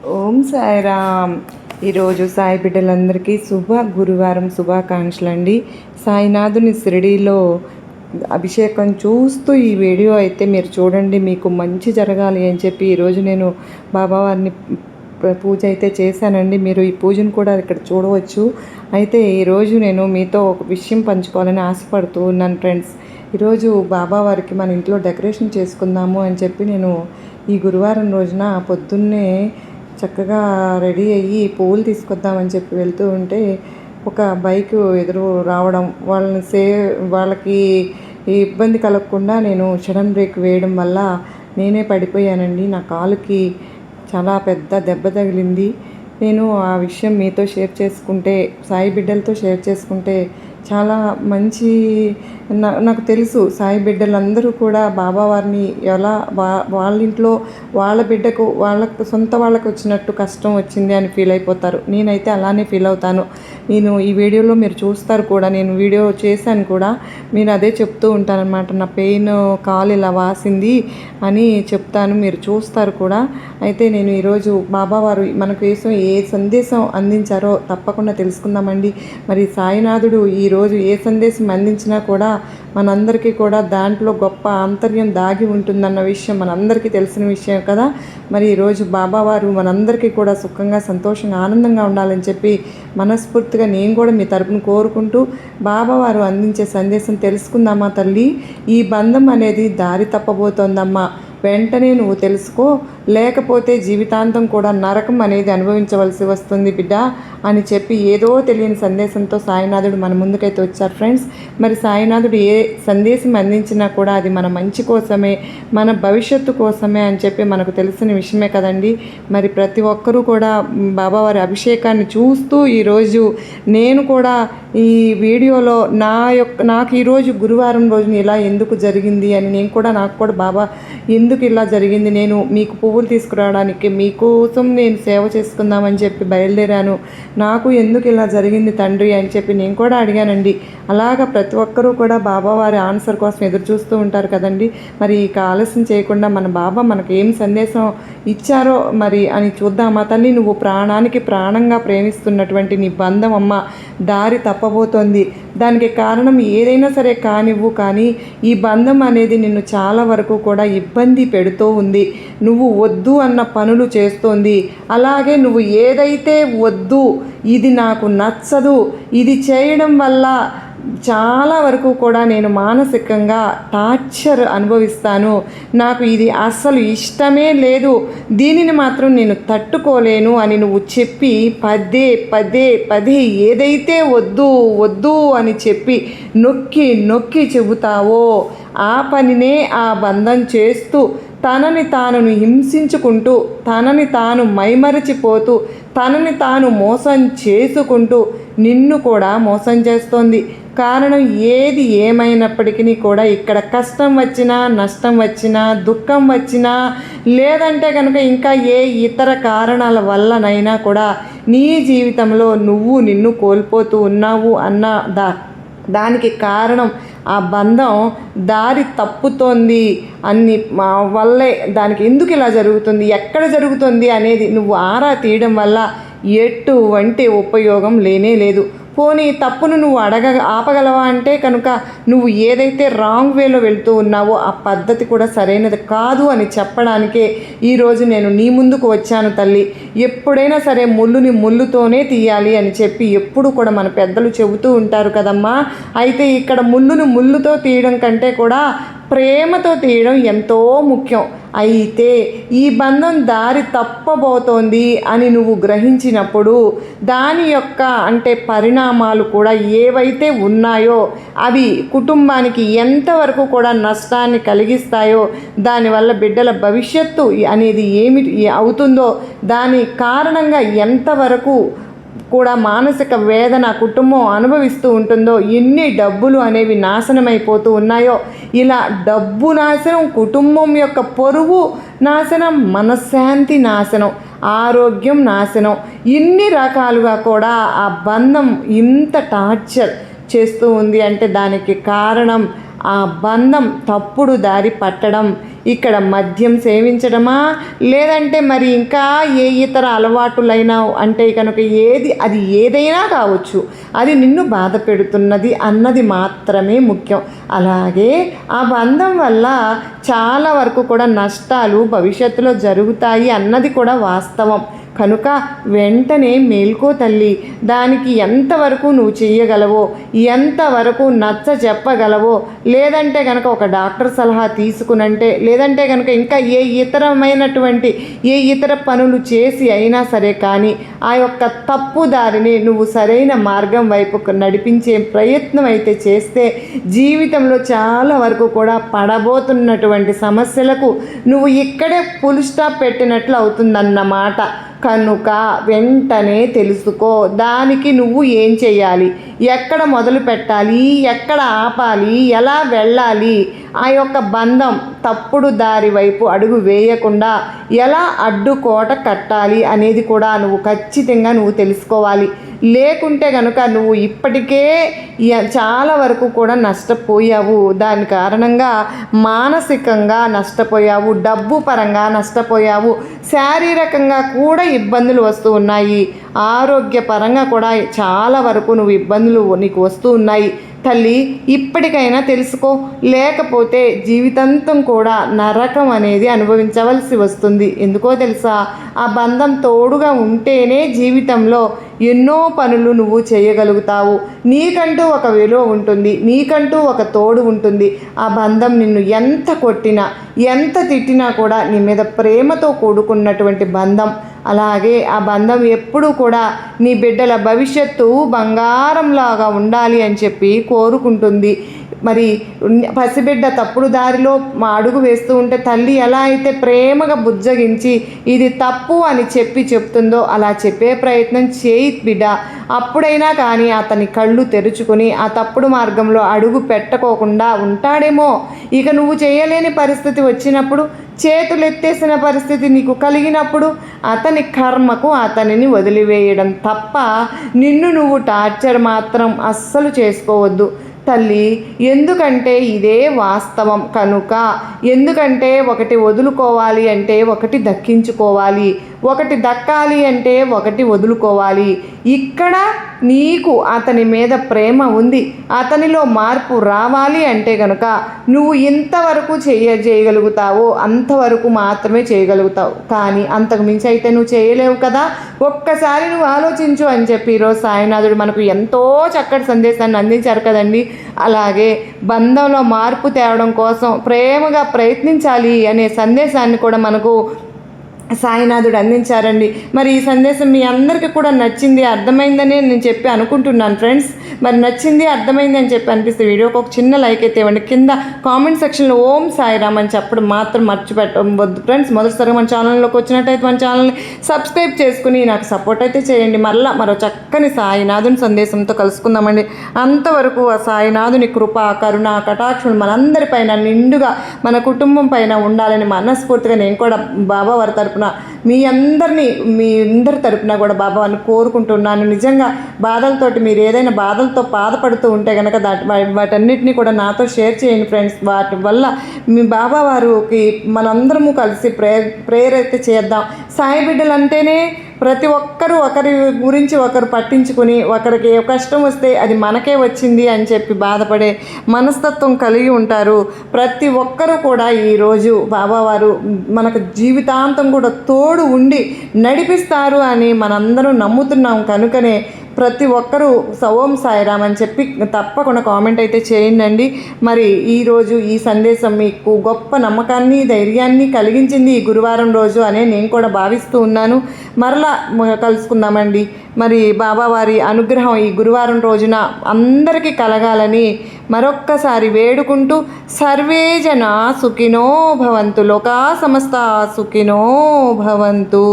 ఓం సాయిరామ్. ఈరోజు సాయి బిడ్డలందరికీ గురువారం శుభాకాంక్షలు అండి. సాయినాథుని షిరిడీలో అభిషేకం చూస్తూ ఈ వీడియో అయితే మీరు చూడండి, మీకు మంచి జరగాలి అని చెప్పి ఈరోజు నేను బాబావారిని పూజ అయితే చేశానండి. మీరు ఈ పూజను కూడా ఇక్కడ చూడవచ్చు. అయితే ఈరోజు నేను మీతో ఒక విషయం పంచుకోవాలని ఆశపడుతూ ఉన్నాను ఫ్రెండ్స్. ఈరోజు బాబావారికి మన ఇంట్లో డెకరేషన్ చేసుకుందాము అని చెప్పి నేను ఈ గురువారం రోజున పొద్దున్నే చక్కగా రెడీ అయ్యి పువ్వులు తీసుకొద్దామని చెప్పి వెళ్తూ ఉంటే ఒక బైక్ ఎదురు రావడం, వాళ్ళకి ఇబ్బంది కలగకుండా నేను సడన్ బ్రేక్ వేయడం వల్ల నేనే పడిపోయానండి. నా కాలుకి చాలా పెద్ద దెబ్బ తగిలింది. నేను ఆ విషయం మీతో షేర్ చేసుకుంటే, సాయి బిడ్డలతో షేర్ చేసుకుంటే చాలా మంచి, నాకు తెలుసు సాయి బిడ్డలందరూ కూడా బాబావారిని ఎలా వాళ్ళ ఇంట్లో వాళ్ళ బిడ్డకు సొంత వాళ్ళకు వచ్చినట్టు కష్టం వచ్చింది అని ఫీల్ అయిపోతారు. నేనైతే అలానే ఫీల్ అవుతాను. నేను ఈ వీడియోలో మీరు చూస్తారు కూడా, నేను వీడియో చేశాను కూడా, నేను అదే చెప్తూ ఉంటానన్నమాట. నా పెయిన్ కాలు ఇలా వాసింది అని చెప్తాను, మీరు చూస్తారు కూడా. అయితే నేను ఈరోజు బాబావారు మన కోసం ఏ సందేశం అందించారో తప్పకుండా తెలుసుకుందామండి. మరి సాయినాథుడు ఈరోజు ఏ సందేశం అందించినా కూడా మనందరికీ కూడా దాంట్లో గొప్ప ఆంతర్యం దాగి ఉంటుందన్న విషయం మనందరికీ తెలిసిన విషయం కదా. మరి ఈరోజు బాబావారు మనందరికీ కూడా సుఖంగా, సంతోషంగా, ఆనందంగా ఉండాలని చెప్పి మనస్ఫూర్తిగా నేను కూడా మీ తరపున కోరుకుంటూ బాబావారు అందించే సందేశం తెలుసుకుందామా తల్లి. ఈ బంధం అనేది దారి తప్పబోతోందమ్మా, వెంటనే నువ్వు తెలుసుకో, లేకపోతే జీవితాంతం కూడా నరకం అనేది అనుభవించవలసి వస్తుంది బిడ్డ అని చెప్పి ఏదో తెలియని సందేశంతో సాయినాథుడు మన ముందుకైతే వచ్చారు ఫ్రెండ్స్. మరి సాయినాథుడు ఏ సందేశం అందించినా కూడా అది మన మంచి కోసమే, మన భవిష్యత్తు కోసమే అని చెప్పి మనకు తెలిసిన విషయమే కదండి. మరి ప్రతి ఒక్కరూ కూడా బాబావారి అభిషేకాన్ని చూస్తూ ఈరోజు నేను కూడా ఈ వీడియోలో నాకు ఈరోజు గురువారం రోజున ఇలా ఎందుకు జరిగింది అని నాకు కూడా బాబా ఎందుకు ఇలా జరిగింది, నేను మీకు పువ్వులు తీసుకురావడానికి మీకోసం నేను సేవ చేసుకుందామని చెప్పి బయలుదేరాను, నాకు ఎందుకు ఇలా జరిగింది తండ్రి అని చెప్పి నేను కూడా అడిగానండి. అలాగా ప్రతి ఒక్కరూ కూడా బాబావారి ఆన్సర్ కోసం ఎదురు చూస్తూ ఉంటారు కదండి. మరి ఇక ఆలస్యం చేయకుండా మన బాబా మనకు ఏం సందేశం ఇచ్చారో మరి అని చూద్దామా తల్లి. నువ్వు ప్రాణానికి ప్రాణంగా ప్రేమిస్తున్నటువంటి నీ బంధం అమ్మ దారి తప్పబోతోంది. దానికి కారణం ఏదైనా సరే కానివ్వు, కానీ ఈ బంధం అనేది నిన్ను చాలా వరకు కూడా ఇబ్బంది పెడుతూ ఉంది. నువ్వు వద్దు అన్న పనులు చేస్తోంది. అలాగే నువ్వు ఏదైతే వద్దు, ఇది నాకు నచ్చదు, ఇది చేయడం వల్ల చాలా వరకు కూడా నేను మానసికంగా టార్చర్ అనుభవిస్తాను, నాకు ఇది అస్సలు ఇష్టమే లేదు, దీనిని మాత్రం నేను తట్టుకోలేను అని నువ్వు చెప్పి పదే పదే పదే ఏదైతే వద్దు వద్దు అని చెప్పి నొక్కి నొక్కి చెబుతావో ఆ పనినే ఆ బంధం చేస్తూ తనని తాను హింసించుకుంటూ, తనని తాను మైమరచిపోతూ, తనని తాను మోసం చేసుకుంటూ నిన్ను కూడా మోసం చేస్తోంది. కారణం ఏది ఏమైనప్పటికీ కూడా ఇక్కడ కష్టం వచ్చినా, నష్టం వచ్చినా, దుఃఖం వచ్చినా, లేదంటే కనుక ఇంకా ఏ ఇతర కారణాల వల్లనైనా కూడా నీ జీవితంలో నిన్ను కోల్పోతూ ఉన్నావు అన్న దానికి కారణం ఆ బంధం దారి తప్పుతోంది అన్ని వల్లే. దానికి ఎందుకు ఇలా జరుగుతుంది, ఎక్కడ జరుగుతుంది అనేది నువ్వు ఆరా తీయడం వల్ల ఎటువంటి ఉపయోగం లేనే లేదు. పోనీ తప్పును నువ్వు ఆపగలవా అంటే కనుక నువ్వు ఏదైతే రాంగ్ వేలో వెళ్తూ ఉన్నావో ఆ పద్ధతి కూడా సరైనది కాదు అని చెప్పడానికే ఈరోజు నేను నీ ముందుకు వచ్చాను తల్లి. ఎప్పుడైనా సరే ముళ్ళుని ముళ్ళుతోనే తీయాలి అని చెప్పి ఎప్పుడు కూడా మన పెద్దలు చెబుతూ ఉంటారు కదమ్మా. అయితే ఇక్కడ ముళ్ళుని ముళ్ళుతో తీయడం కంటే కూడా ప్రేమతో తీయడం ఎంతో ముఖ్యం. అయితే ఈ బంధం దారి తప్పబోతోంది అని నువ్వు గ్రహించినప్పుడు దాని యొక్క పరిణామాలు కూడా ఏవైతే ఉన్నాయో అవి కుటుంబానికి ఎంతవరకు కూడా నష్టాన్ని కలిగిస్తాయో, దానివల్ల బిడ్డల భవిష్యత్తు అనేది ఏమిటి అవుతుందో, దాని కారణంగా ఎంతవరకు కూడా మానసిక వేదన కుటుంబం అనుభవిస్తూ ఉంటుందో, ఎన్ని డబ్బులు అనేవి నాశనమైపోతూ ఉన్నాయో, ఇలా డబ్బు నాశనం, కుటుంబం యొక్క పొరుగు నాశనం, మనశ్శాంతి నాశనం, ఆరోగ్యం నాశనం, ఇన్ని రకాలుగా కూడా ఆ బంధం ఇంత టార్చర్ చేస్తూ ఉంది అంటే దానికి కారణం ఆ బంధం తప్పుడు దారి పట్టడం. ఇక్కడ మద్యం సేవించడమా, లేదంటే మరి ఇంకా ఏ ఇతర అలవాటులైనా అంటే కనుక అది ఏదైనా కావచ్చు, అది నిన్ను బాధ పెడుతున్నది అన్నది మాత్రమే ముఖ్యం. అలాగే ఆ బంధం వల్ల చాలా వరకు కూడా నష్టాలు భవిష్యత్తులో జరుగుతాయి అన్నది కూడా వాస్తవం. కనుక వెంటనే మేల్కో తల్లి. దానికి ఎంతవరకు నువ్వు చెయ్యగలవో, ఎంతవరకు నచ్చ చెప్పగలవో, లేదంటే కనుక ఒక డాక్టర్ సలహా తీసుకునంటే, లేదంటే కనుక ఇంకా ఏ ఇతర పనులు చేసి అయినా సరే కానీ ఆ యొక్క తప్పు దారిని నువ్వు సరైన మార్గం వైపుకు నడిపించే ప్రయత్నం అయితే చేస్తే జీవితంలో చాలా వరకు కూడా పడబోతున్నటువంటి సమస్యలకు నువ్వు ఇక్కడే ఫుల్ స్టాప్ పెట్టినట్లు అవుతుందన్నమాట. కనుక వెంటనే తెలుసుకో, దానికి నువ్వు ఏం చేయాలి, ఎక్కడ మొదలు పెట్టాలి, ఎక్కడ ఆపాలి, ఎలా వెళ్ళాలి, ఆ యొక్క బంధం తప్పుడు దారి వైపు అడుగు వేయకుండా ఎలా అడ్డుకోట కట్టాలి అనేది కూడా నువ్వు ఖచ్చితంగా తెలుసుకోవాలి. లేకుంటే కనుక నువ్వు ఇప్పటికే చాలా వరకు కూడా నష్టపోయావు. దాని కారణంగా మానసికంగా నష్టపోయావు, డబ్బు పరంగా నష్టపోయావు, శారీరకంగా కూడా ఇబ్బందులు వస్తూ ఉన్నాయి, ఆరోగ్యపరంగా కూడా చాలా వరకు ఇబ్బందులు నీకు వస్తూ ఉన్నాయి. తల్లి, ఇప్పటికైనా తెలుసుకో, లేకపోతే జీవితాంతం కూడా నరకం అనేది అనుభవించవలసి వస్తుంది. ఎందుకో తెలుసా, ఆ బంధం తోడుగా ఉంటేనే జీవితంలో ఎన్నో పనులు నువ్వు చేయగలుగుతావు. నీకంటూ ఒక విలువ ఉంటుంది, నీకంటూ ఒక తోడు ఉంటుంది. ఆ బంధం నిన్ను ఎంత కొట్టినా, ఎంత తిట్టినా కూడా నీ మీద ప్రేమతో కూడుకున్నటువంటి బంధం. అలాగే ఆ బంధం ఎప్పుడూ కూడా నీ బిడ్డల భవిష్యత్తు బంగారంలాగా ఉండాలి అని చెప్పి కోరుకుంటుంది. మరి పసిబిడ్డ తప్పుడు దారిలో అడుగు వేస్తూ ఉంటే తల్లి ఎలా అయితే ప్రేమగా బుజ్జగించి ఇది తప్పు అని చెప్తుందో అలా చెప్పే ప్రయత్నం చేయి బిడ్డ. అప్పుడైనా కానీ అతని కళ్ళు తెరుచుకొని ఆ తప్పుడు మార్గంలో అడుగు పెట్టకోకుండా ఉంటాడేమో. ఇక నువ్వు చేయలేని పరిస్థితి వచ్చినప్పుడు, చేతులెత్తేసిన పరిస్థితి నీకు కలిగినప్పుడు అతని కర్మకు అతనిని వదిలివేయడం తప్ప నిన్ను నువ్వు టార్చర్ మాత్రం అస్సలు చేసుకోవద్దు తల్లి. ఎందుకంటే ఇదే వాస్తవం. కనుక ఎందుకంటే ఒకటి వదులుకోవాలి అంటే ఒకటి దక్కించుకోవాలి, ఒకటి దక్కాలి అంటే ఒకటి వదులుకోవాలి. ఇక్కడ నీకు అతని మీద ప్రేమ ఉంది, అతనిలో మార్పు రావాలి అంటే కనుక నువ్వు ఇంతవరకు చేయగలుగుతావో అంతవరకు మాత్రమే చేయగలుగుతావు. కానీ అంతకు మించి అయితే నువ్వు చేయలేవు కదా. ఒక్కసారి నువ్వు ఆలోచించు అని చెప్పి ఈరోజు సాయినాథుడు మనకు ఎంతో చక్కటి సందేశాన్ని అందించారు కదండి. అలాగే బంధంలో మార్పు తేవడం కోసం ప్రేమగా ప్రయత్నించాలి అనే సందేశాన్ని కూడా మనకు సాయినాథుడు అందించారండి. మరి ఈ సందేశం మీ అందరికీ కూడా నచ్చింది, అర్థమైందని నేను చెప్పి అనుకుంటున్నాను ఫ్రెండ్స్. మరి నచ్చింది, అర్థమైంది అని చెప్పి అనిపిస్తే వీడియోకి ఒక చిన్న లైక్ అయితే ఇవ్వండి. కింద కామెంట్ సెక్షన్లో ఓం సాయిరామ్ అని చెప్పడం మాత్రం మర్చిపెట్టవద్దు ఫ్రెండ్స్. మొదటిసారిగా మన ఛానల్లోకి వచ్చినట్టయితే మన ఛానల్ని సబ్స్క్రైబ్ చేసుకుని నాకు సపోర్ట్ అయితే చేయండి. మరో చక్కని సాయినాథుని సందేశంతో కలుసుకుందామండి. అంతవరకు ఆ సాయినాథుని కృప, కరుణ, కటాక్షుడు మనందరిపైన నిండుగా మన కుటుంబం పైన ఉండాలని మనస్ఫూర్తిగా నేను కూడా బాబా వారి తరపున మీ అందరి తరపున కూడా బాబాని కోరుకుంటున్నాను. నిజంగా బాధలతోటి మీరు ఏదైనా బాధలతో బాధపడుతూ ఉంటే కనుక వాటన్నిటిని కూడా నాతో షేర్ చేయండి ఫ్రెండ్స్. వాటి వల్ల మీ బాబా వారికి మనందరము కలిసి ప్రేయర్ అయితే చేద్దాం. సాయి బిడ్డలు అంటేనే ప్రతి ఒక్కరూ ఒకరి గురించి ఒకరు పట్టించుకుని, ఒకరికి ఏ కష్టం వస్తే అది మనకే వచ్చింది అని చెప్పి బాధపడే మనస్తత్వం కలిగి ఉంటారు. ప్రతి ఒక్కరూ కూడా ఈరోజు బాబావారు మనకు జీవితాంతం కూడా తోడు ఉండి నడిపిస్తారు అని మనందరం నమ్ముతున్నాం. కనుకనే ప్రతి ఒక్కరూ ఓం సాయిరామ్ అని చెప్పి తప్పకుండా కామెంట్ అయితే చేయండి. మరి ఈరోజు ఈ సందేశం మీకు గొప్ప నమ్మకాన్ని, ధైర్యాన్ని కలిగించింది ఈ గురువారం రోజు అనే నేను కూడా భావిస్తూ ఉన్నాను. మరలా కలుసుకుందామండి. మరి బాబావారి అనుగ్రహం ఈ గురువారం రోజున అందరికీ కలగాలని మరొక్కసారి వేడుకుంటూ సర్వే జన సుఖినో భవంతు, లోకా సమస్త సుఖినో భవంతు.